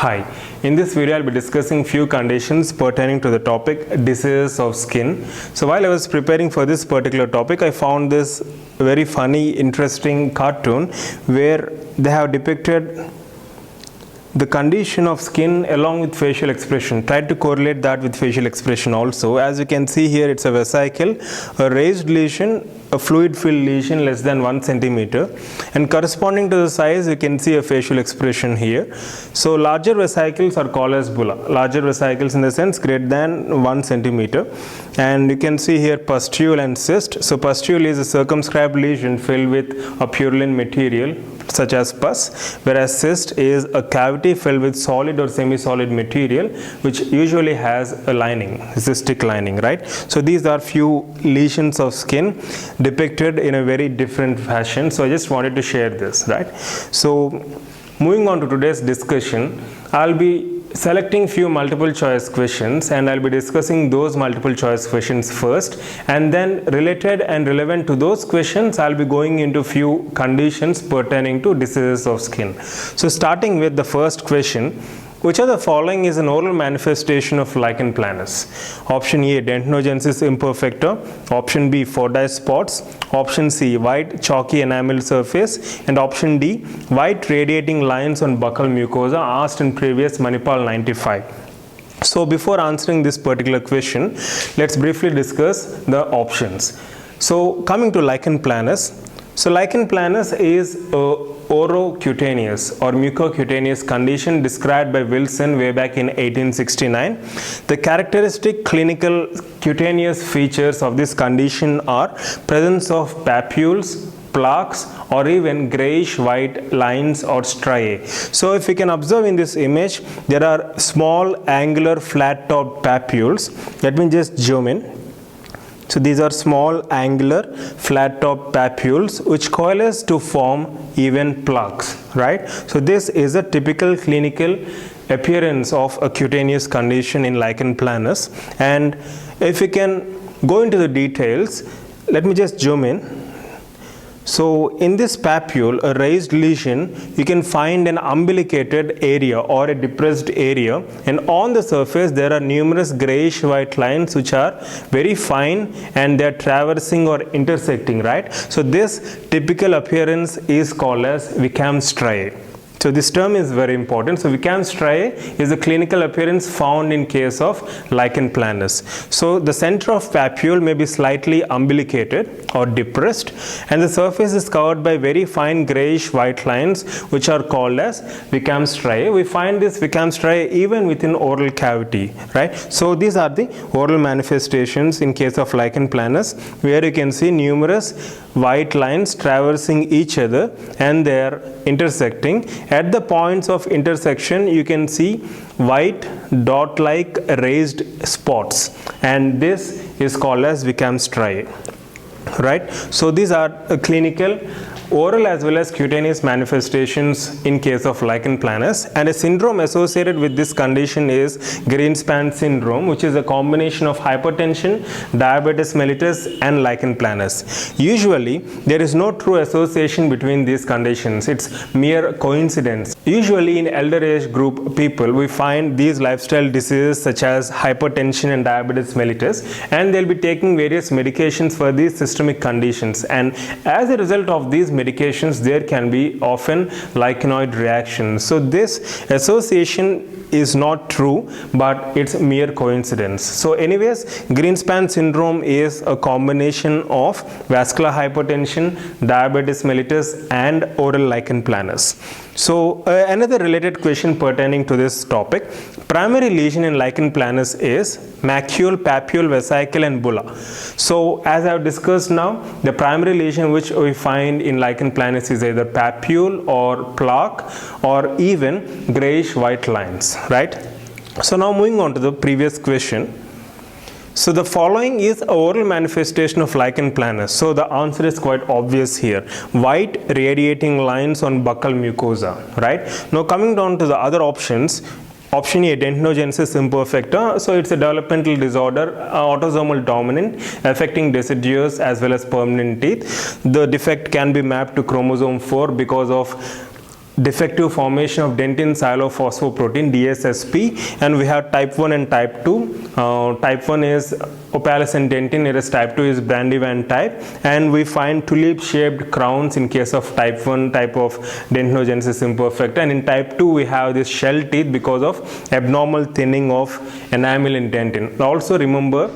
Hi, in this video I'll be discussing few conditions pertaining to the topic diseases of skin. So while I was preparing for this particular topic, I found this very funny, interesting cartoon where they have depicted the condition of skin along with facial expression. Tried to correlate that with facial expression also. As you can see here, it's a vesicle, a raised lesion, a fluid filled lesion less than 1 centimeter, and corresponding to the size you can see a facial expression here. So larger vesicles are called as bulla, larger vesicles in the sense greater than 1 centimeter, and you can see here pustule and cyst. So pustule is a circumscribed lesion filled with a purulent material such as pus, whereas cyst is a cavity filled with solid or semi-solid material which usually has a lining, cystic lining, right? So these are few lesions of skin depicted in a very different fashion. So I just wanted to share this, right? So moving on to today's discussion, I'll be selecting few multiple choice questions and I'll be discussing those multiple choice questions first, and then related and relevant to those questions I'll be going into few conditions pertaining to diseases of skin. So starting with the first question, which of the following is an oral manifestation of lichen planus? Option A, dentinogenesis imperfecta. Option B, Fordyce spots. Option C, white chalky enamel surface. And option D, white radiating lines on buccal mucosa, asked in previous Manipal 95. So before answering this particular question, let's briefly discuss the options. So coming to lichen planus. So lichen planus is a orocutaneous or mucocutaneous condition described by Wilson way back in 1869. The characteristic clinical cutaneous features of this condition are presence of papules, plaques, or even grayish white lines or striae. So if you can observe in this image, there are small angular flat topped papules. Let me just zoom in. So these are small angular flat top papules which coalesce to form even plaques, right? So this is a typical clinical appearance of a cutaneous condition in lichen planus. And if we can go into the details, let me just zoom in. So in this papule, a raised lesion, you can find an umbilicated area or a depressed area, and on the surface there are numerous grayish white lines which are very fine and they are traversing or intersecting, right? So this typical appearance is called as Wickham striae. So this term is very important. So Wickham striae is a clinical appearance found in case of lichen planus. So the center of papule may be slightly umbilicated or depressed, and the surface is covered by very fine grayish white lines which are called as Wickham striae. We find this Wickham striae even within oral cavity, right? So these are the oral manifestations in case of lichen planus, where you can see numerous white lines traversing each other and they are intersecting. At the points of intersection, you can see white dot-like raised spots, and this is called as Wickham striae, right? So these are clinical oral as well as cutaneous manifestations in case of lichen planus, and a syndrome associated with this condition is Grinspan syndrome, which is a combination of hypertension, diabetes mellitus, and lichen planus. Usually there is no true association between these conditions, it's mere coincidence. Usually in elder age group people we find these lifestyle diseases such as hypertension and diabetes mellitus, and they'll be taking various medications for these systemic conditions, and as a result of these medications there can be often lichenoid reactions. So this association is not true, but it's mere coincidence. So anyways, Grinspan syndrome is a combination of vascular hypertension, diabetes mellitus, and oral lichen planus. So another related question pertaining to this topic, primary lesion in lichen planus is macule, papule, vesicle, and bulla. So as I have discussed now, the primary lesion which we find in lichen planus is either papule or plaque or even grayish white lines, right? So now moving on to the previous question. So the following is a oral manifestation of lichen planus. So the answer is quite obvious here. White radiating lines on buccal mucosa, right? Now coming down to the other options, Option A, dentinogenesis imperfecta. So it's a developmental disorder, autosomal dominant, affecting deciduous as well as permanent teeth. The defect can be mapped to chromosome 4 because of defective formation of dentin sialophosphoprotein DSSP, and we have type 1 and type 2. Type 1 is opalescent dentin, whereas type 2 is Brandywine type, and we find tulip shaped crowns in case of type 1 type of dentinogenesis imperfecta, and in type 2 we have this shell teeth because of abnormal thinning of enamel in dentin. Also remember,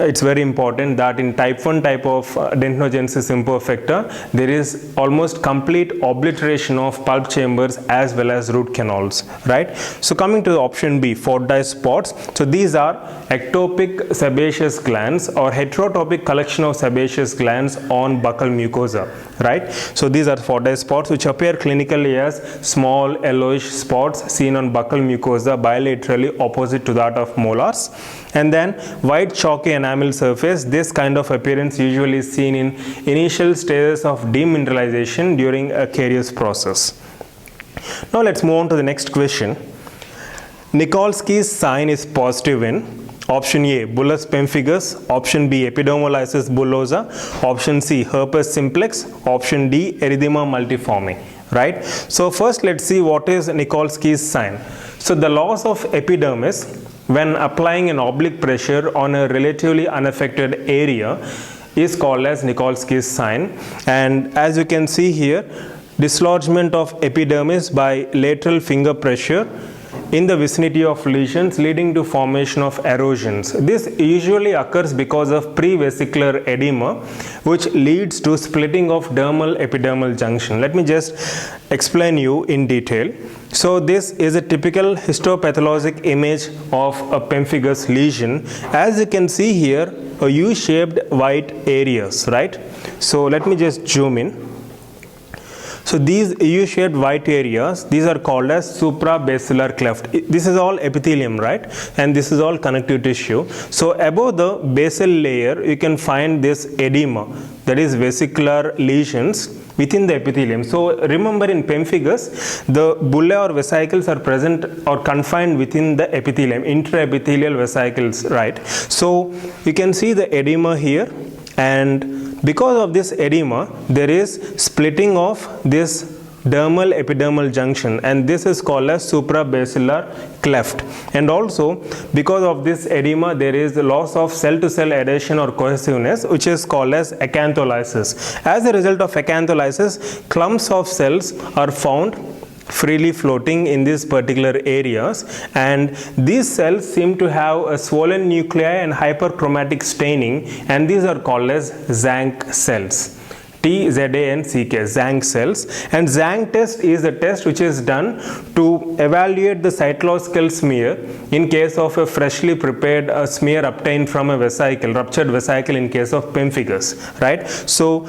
it's very important that in type 1 type of dentinogenesis imperfecta, there is almost complete obliteration of pulp chambers as well as root canals, right? So coming to the option B, Fordyce spots. So these are ectopic sebaceous glands or heterotopic collection of sebaceous glands on buccal mucosa, right? So these are Fordyce spots which appear clinically as small yellowish spots seen on buccal mucosa bilaterally opposite to that of molars. And then white chalky enamel surface. This kind of appearance usually is seen in initial stages of demineralization during a carious process. Now let's move on to the next question. Nikolsky's sign is positive in option A, bullous pemphigus, option B, epidermolysis bullosa, option C, herpes simplex, option D, erythema multiforme, right? So first let's see what is Nikolsky's sign. So the loss of epidermis when applying an oblique pressure on a relatively unaffected area is called as Nikolsky's sign, and as you can see here, dislodgement of epidermis by lateral finger pressure in the vicinity of lesions leading to formation of erosions. This usually occurs because of prevesicular edema, which leads to splitting of dermal epidermal junction. Let me just explain you in detail. So this is a typical histopathologic image of a pemphigus lesion. As you can see here, a U-shaped white areas, right? So let me just zoom in. So these U-shaped white areas, these are called as suprabasilar cleft. This is all epithelium, right? And this is all connective tissue. So above the basal layer, you can find this edema, that is vesicular lesions within the epithelium. So remember, in pemphigus, the bullae or vesicles are present or confined within the epithelium, intraepithelial vesicles, right? So you can see the edema here, and because of this edema, there is splitting of this dermal epidermal junction, and this is called as suprabasilar cleft. And also because of this edema, there is the loss of cell-to-cell adhesion or cohesiveness, which is called as acantholysis. As a result of acantholysis, clumps of cells are found freely floating in these particular areas, and these cells seem to have a swollen nuclei and hyperchromatic staining, and these are called as Zank cells. T-Z-A-N-C-K, Zank cells. And Zank test is a test which is done to evaluate the cytological smear in case of a freshly prepared smear obtained from a vesicle, ruptured vesicle in case of pemphigus, right? So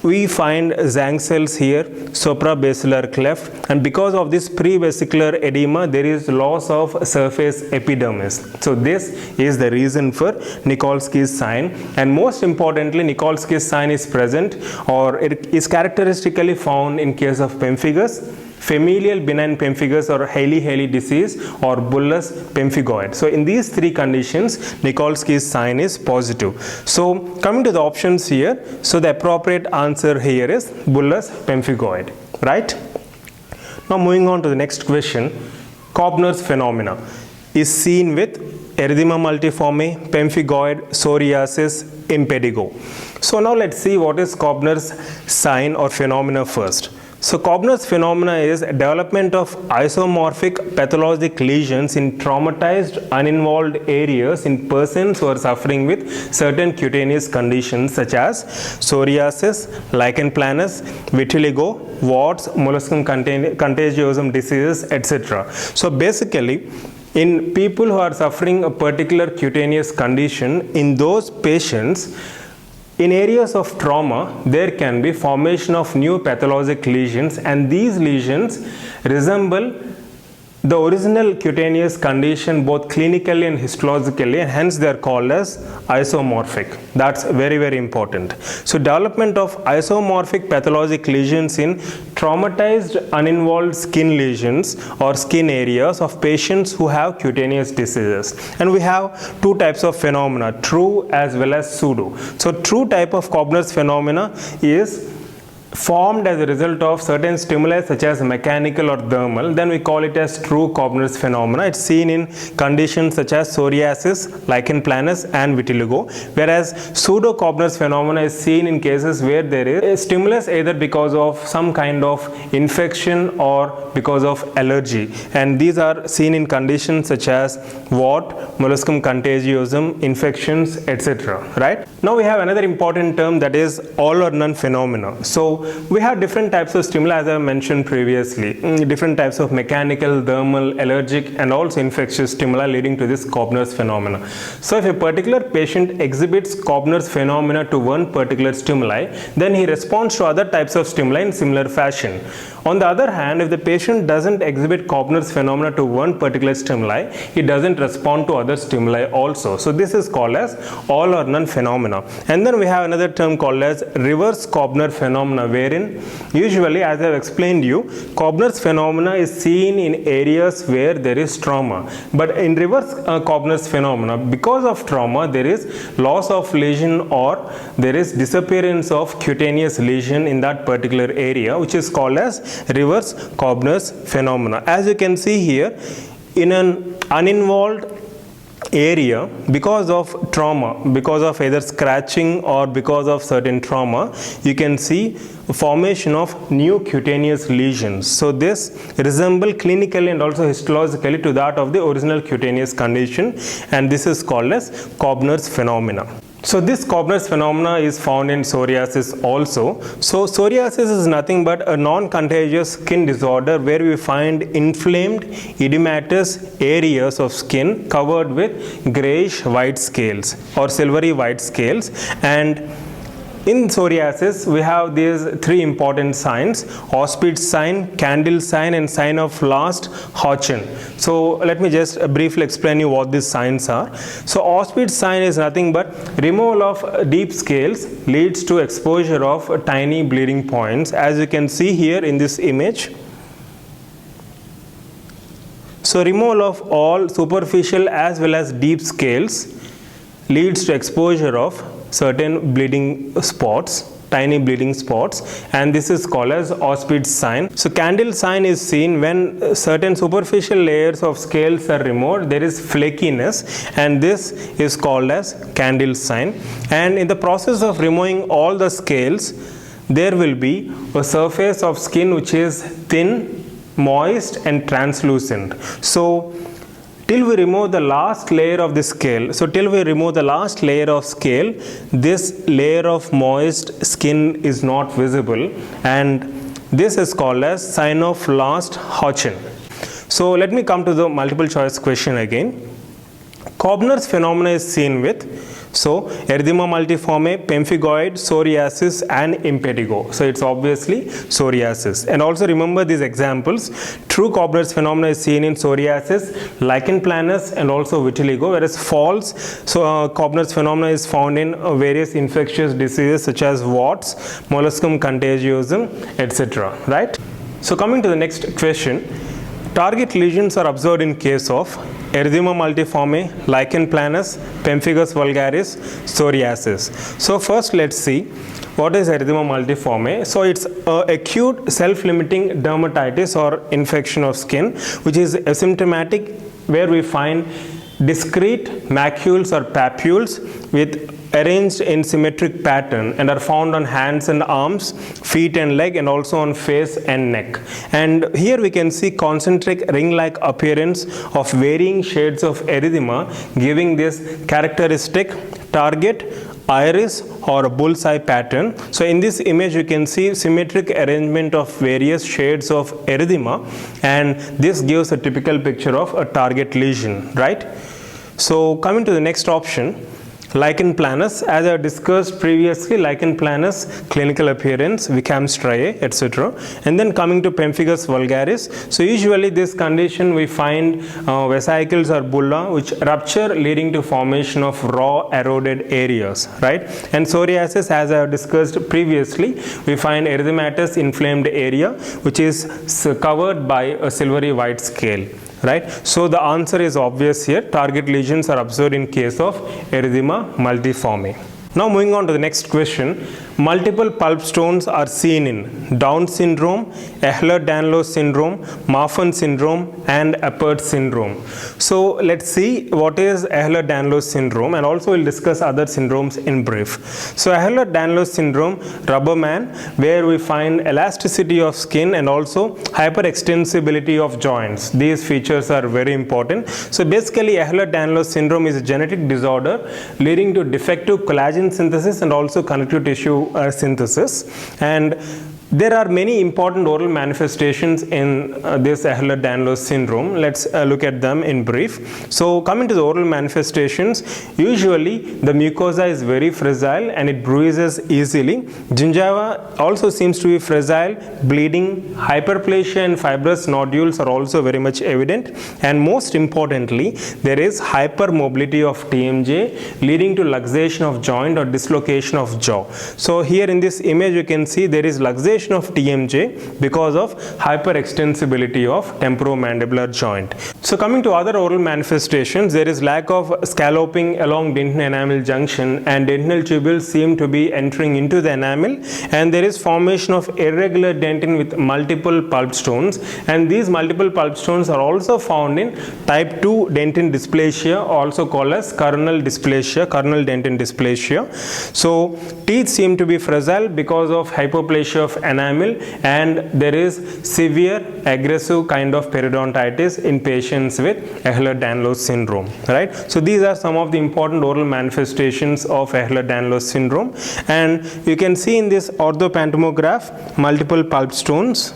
we find Zank cells here, suprabasilar cleft, and because of this prevesicular edema, there is loss of surface epidermis. So this is the reason for Nikolsky's sign, and most importantly, Nikolsky's sign is present, or it is characteristically found in case of pemphigus, familial benign pemphigus or Hailey-hailey disease, or bullous pemphigoid. So in these three conditions, Nikolsky's sign is positive. So coming to the options here, so the appropriate answer here is bullous pemphigoid, right? Now moving on to the next question, Koebner's phenomena is seen with erythema multiforme, pemphigoid, psoriasis, impetigo. So now let's see what is Koebner's sign or phenomena first. So Koebner's phenomena is development of isomorphic pathologic lesions in traumatized uninvolved areas in persons who are suffering with certain cutaneous conditions such as psoriasis, lichen planus, vitiligo, warts, molluscum contagiosum diseases, etc. So basically, in people who are suffering a particular cutaneous condition, in those patients, in areas of trauma, there can be formation of new pathologic lesions, and these lesions resemble the original cutaneous condition both clinically and histologically, and hence they are called as isomorphic. That's very, very important. So development of isomorphic pathologic lesions in traumatized uninvolved skin lesions or skin areas of patients who have cutaneous diseases. And we have two types of phenomena, true as well as pseudo. So true type of Koebner's phenomena is formed as a result of certain stimuli such as mechanical or thermal, then we call it as true Koebner's phenomena. It's seen in conditions such as psoriasis, lichen planus and vitiligo, whereas pseudo Koebner's phenomena is seen in cases where there is a stimulus either because of some kind of infection or because of allergy, and these are seen in conditions such as wart, molluscum contagiosum, infections, etc. Right? Now we have another important term, that is all or none phenomena. So we have different types of stimuli, as I mentioned previously, different types of mechanical, thermal, allergic and also infectious stimuli leading to this Koebner's phenomena. So if a particular patient exhibits Koebner's phenomena to one particular stimuli, then he responds to other types of stimuli in similar fashion. On the other hand, if the patient doesn't exhibit Koebner's phenomena to one particular stimuli, he doesn't respond to other stimuli also. So this is called as all or none phenomena. And then we have another term called as reverse Koebner phenomena, wherein usually, as I have explained you, Koebner's phenomena is seen in areas where there is trauma. But in reverse Koebner's phenomena, because of trauma, there is loss of lesion or there is disappearance of cutaneous lesion in that particular area, which is called as reverse Koebner's phenomena. As you can see here, in an uninvolved area, because of trauma, because of either scratching or because of certain trauma, you can see formation of new cutaneous lesions. So this resemble clinically and also histologically to that of the original cutaneous condition, and this is called as Koebner's phenomena. So this Koebner's phenomena is found in psoriasis also. So psoriasis is nothing but a non-contagious skin disorder where we find inflamed edematous areas of skin covered with grayish white scales or silvery white scales. And in psoriasis, we have these three important signs: Auspitz sign, candle sign and sign of last Hodgkin. So let me just briefly explain you what these signs are. So Auspitz sign is nothing but removal of deep scales leads to exposure of tiny bleeding points, as you can see here in this image. So removal of all superficial as well as deep scales leads to exposure of certain bleeding spots, tiny bleeding spots, and this is called as Auspitz sign. So candle sign is seen when certain superficial layers of scales are removed, there is flakiness, and this is called as candle sign. And in the process of removing all the scales, there will be a surface of skin which is thin, moist and translucent. So till we remove the last layer of the scale, this layer of moist skin is not visible, and this is called as sign of last Hodgkin. So let me come to the multiple choice question again. Koebner's phenomena is seen with erythema multiforme, pemphigoid, psoriasis and impetigo. So it's obviously psoriasis. And also remember these examples. True Koebner's phenomena is seen in psoriasis, lichen planus and also vitiligo, whereas false Koebner's phenomena is found in various infectious diseases such as warts, molluscum contagiosum, etc. Right? So coming to the next question. Target lesions are observed in case of erythema multiforme, lichen planus, pemphigus vulgaris, psoriasis. So first let's see what is erythema multiforme. So it's acute self-limiting dermatitis or infection of skin which is asymptomatic, where we find discrete macules or papules with arranged in symmetric pattern and are found on hands and arms, feet and leg, and also on face and neck. And here we can see concentric ring-like appearance of varying shades of erythema, giving this characteristic target iris or a bullseye pattern. So in this image you can see symmetric arrangement of various shades of erythema, and this gives a typical picture of a target lesion, right? So coming to the next option, lichen planus, as I discussed previously, lichen planus, clinical appearance, Wickham striae, etc. And then coming to pemphigus vulgaris. So usually this condition we find vesicles or bulla which rupture leading to formation of raw eroded areas, right? And psoriasis, as I have discussed previously, we find erythematous inflamed area which is covered by a silvery white scale. Right? So the answer is obvious here. Target lesions are observed in case of erythema multiforme. Now moving on to the next question. Multiple pulp stones are seen in Down syndrome, Ehlers-Danlos syndrome, Marfan syndrome and Apert syndrome. So let's see what is Ehlers-Danlos syndrome, and also we'll discuss other syndromes in brief. So Ehlers-Danlos syndrome, rubber man, where we find elasticity of skin and also hyperextensibility of joints. These features are very important. So basically Ehlers-Danlos syndrome is a genetic disorder leading to defective collagen synthesis and also connective tissue synthesis, and there are many important oral manifestations in this Ehlers-Danlos syndrome. Let's look at them in brief. So coming to the oral manifestations, usually the mucosa is very fragile and it bruises easily. Gingiva also seems to be fragile, bleeding, hyperplasia and fibrous nodules are also very much evident, and most importantly there is hypermobility of TMJ leading to luxation of joint or dislocation of jaw. So here in this image you can see there is luxation of TMJ because of hyperextensibility of temporomandibular joint. So coming to other oral manifestations, there is lack of scalloping along dentin enamel junction and dentinal tubules seem to be entering into the enamel, and there is formation of irregular dentin with multiple pulp stones, and these multiple pulp stones are also found in type 2 dentin dysplasia, also called as coronal dysplasia, coronal dentin dysplasia. So teeth seem to be fragile because of hypoplasia of enamel, and there is severe aggressive kind of periodontitis in patients with Ehlers-Danlos syndrome, right? So these are some of the important oral manifestations of Ehlers-Danlos syndrome, and you can see in this orthopantomograph multiple pulp stones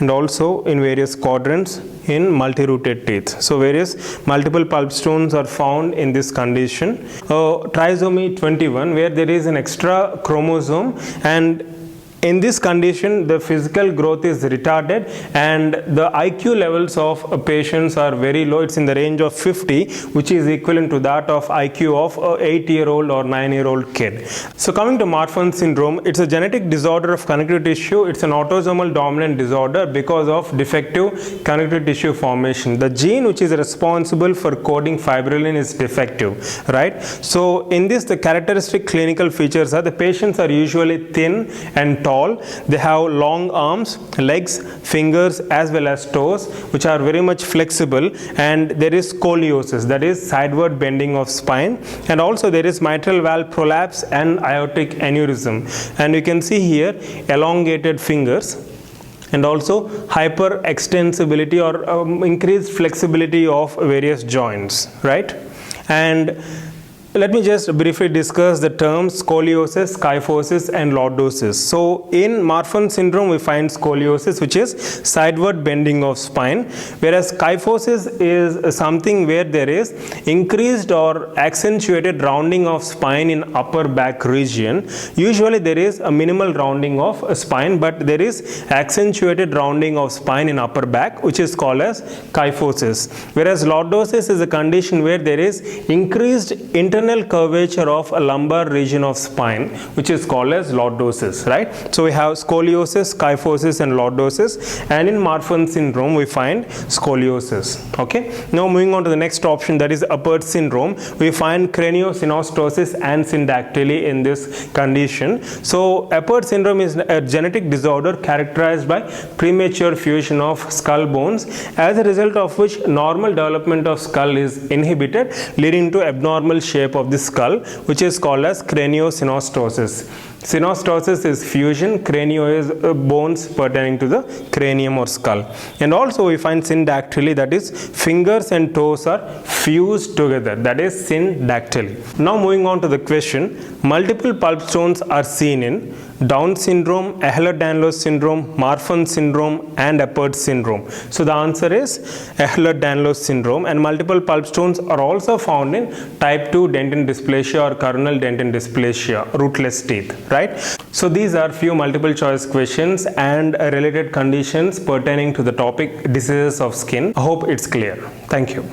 and also in various quadrants in multi-rooted teeth. So various multiple pulp stones are found in this condition. Trisomy 21, where there is an extra chromosome, and in this condition the physical growth is retarded and the IQ levels of patients are very low. It's in the range of 50, which is equivalent to that of IQ of a 8-year-old or 9-year-old kid. So coming to Marfan syndrome, it's a genetic disorder of connective tissue. It's an autosomal dominant disorder because of defective connective tissue formation. The gene which is responsible for coding fibrillin is defective, right? So in this the characteristic clinical features are the patients are usually thin and tall. They have long arms, legs, fingers as well as toes which are very much flexible, and there is scoliosis, that is sideward bending of spine, and also there is mitral valve prolapse and aortic aneurysm, and you can see here elongated fingers and also hyperextensibility or increased flexibility of various joints, right? And let me just briefly discuss the terms scoliosis, kyphosis and lordosis. So in Marfan syndrome we find scoliosis, which is sideward bending of spine, whereas kyphosis is something where there is increased or accentuated rounding of spine in upper back region. Usually there is a minimal rounding of spine, but there is accentuated rounding of spine in upper back, which is called as kyphosis, whereas lordosis is a condition where there is increased internal curvature of a lumbar region of spine, which is called as lordosis, right? So we have scoliosis, kyphosis and lordosis, and in Marfan syndrome we find scoliosis. Okay, now moving on to the next option, that is Apert syndrome. We find craniosynostosis and syndactyly in this condition. So Apert syndrome is a genetic disorder characterized by premature fusion of skull bones, as a result of which normal development of skull is inhibited, leading to abnormal shape of the skull, which is called as craniosynostosis. Synostosis is fusion, cranio is bones pertaining to the cranium or skull. And also we find syndactyly, that is fingers and toes are fused together, that is syndactyly. Now moving on to the question, multiple pulp stones are seen in Down syndrome, Ehlers-Danlos syndrome, Marfan syndrome and Apert syndrome. So the answer is Ehlers-Danlos syndrome, and multiple pulp stones are also found in type 2 dentin dysplasia or coronal dentin dysplasia, rootless teeth, right? So these are few multiple choice questions and related conditions pertaining to the topic diseases of skin. I hope it's clear. Thank you.